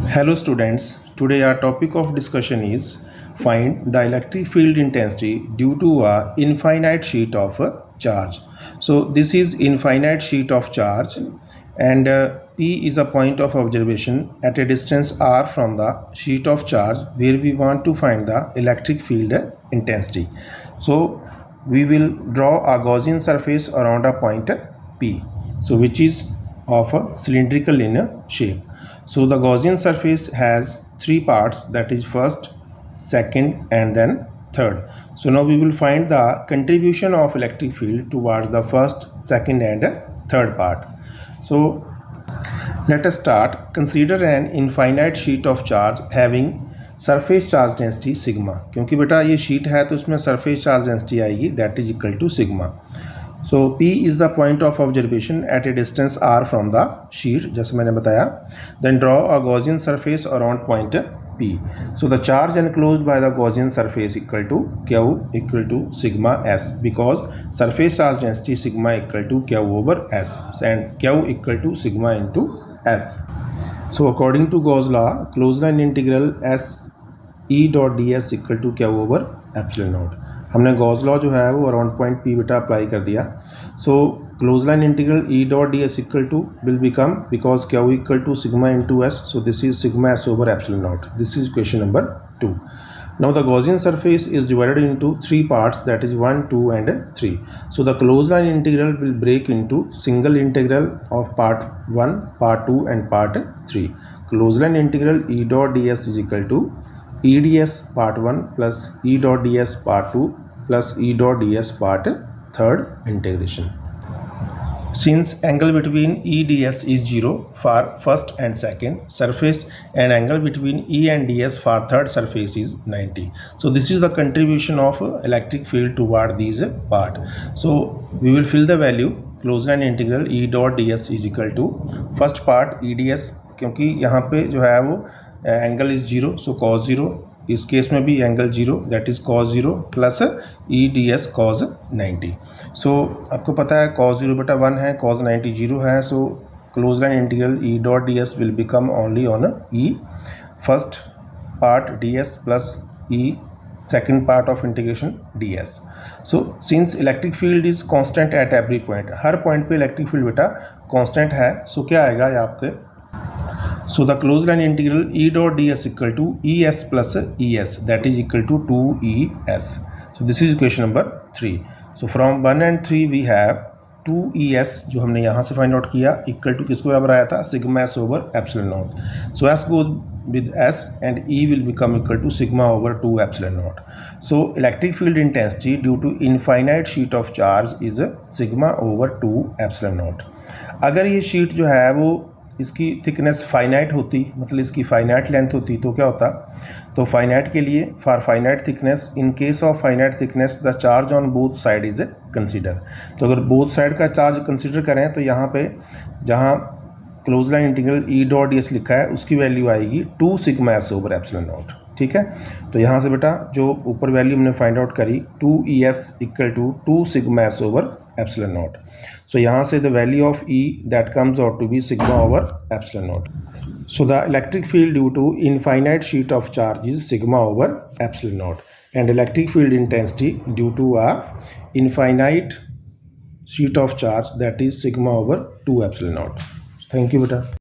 Hello students, today our topic of discussion is find the electric field intensity due to a infinite sheet of charge. So this is infinite sheet of charge and P is a point of observation at a distance r from the sheet of charge where we want to find the electric field intensity. So we will draw a Gaussian surface around a point P, so which is of a cylindrical in shape. So the Gaussian surface has three parts, that is first, second and then third. So now we will find the contribution of electric field towards the first, second and third part. So let us start. Consider an infinite sheet of charge having surface charge density sigma. क्योंकि बेटा ये sheet है तो इसमें surface charge density आएगी, that is equal to sigma. So P is the point of observation at a distance r from the sheet, जैसे मैंने बताया. Then draw a Gaussian surface around point P. So the charge enclosed by the Gaussian surface equal to Q equal to sigma S, because surface charge density sigma equal to Q over S and Q equal to sigma into S. So according to Gauss law, closed line integral S E dot ds equal to Q over epsilon naught. हमने Gauss law जो है वो around point P बेटा apply कर दिया. So close line integral E dot D S equal to will become, because Q equal to sigma into S, so this is sigma S over epsilon naught. This is question number 2. Now the Gaussian surface is divided into three parts, that is 1, 2 and 3. So the closed line integral will break into single integral of part 1, part 2 and part 3. Closed line integral E dot ds is equal to E ds part 1 plus E dot ds part 2 plus E dot ds part 3rd integration. Since angle between E ds is 0 for first and second surface and angle between E and ds for third surface is 90. So this is the contribution of electric field toward these part. So we will fill the value. Closed line integral E dot ds is equal to first part E ds, क्योंकि यहाँ पे जो है वो angle is 0, so cos 0. इस case में भी angle 0, that is cos 0 plus E D S cos 90. सो आपको पता है cos 0 बटा 1 है, cos 90 0 है. सो close line integral E dot D S will become only on E first part D S plus E second part of integration D S. So since electric field is constant at every point, her point पे electric field बेटा constant है. सो क्या आएगा ये आपके, so the closed line integral E dot ds equal to ES plus ES, that is equal to 2ES. So this is equation number 3. So from 1 and 3 we have 2ES जो हमने यहाँ से फाइंड आउट किया equal to किसके बराबर आया था, sigma S over epsilon naught. So S go with S and E will become equal to sigma over 2 epsilon naught. So electric field intensity due to infinite sheet of charge is sigma over 2 epsilon naught. अगर ये sheet जो है वो इसकी thickness finite होती, मतलब इसकी finite length होती, तो क्या होता, तो फाइनाइट के लिए for finite thickness, in case of finite thickness the charge on both side is consider. तो अगर बोथ साइड का चार्ज कंसीडर करें तो यहाँ पे जहाँ close line integral E dot D S लिखा है उसकी वैल्यू आएगी 2 sigma S over epsilon not. ठीक है, तो यहाँ से बेटा जो ऊपर वैल्यू हमने फाइंड आउट करी 2ES equal to 2 sigma S over epsilon naught. So यहाँ से the value of E that comes out to be sigma over epsilon naught. So the electric field due to infinite sheet of charge is sigma over epsilon naught and electric field intensity due to a infinite sheet of charge that is sigma over 2 epsilon naught. Thank you बेटा.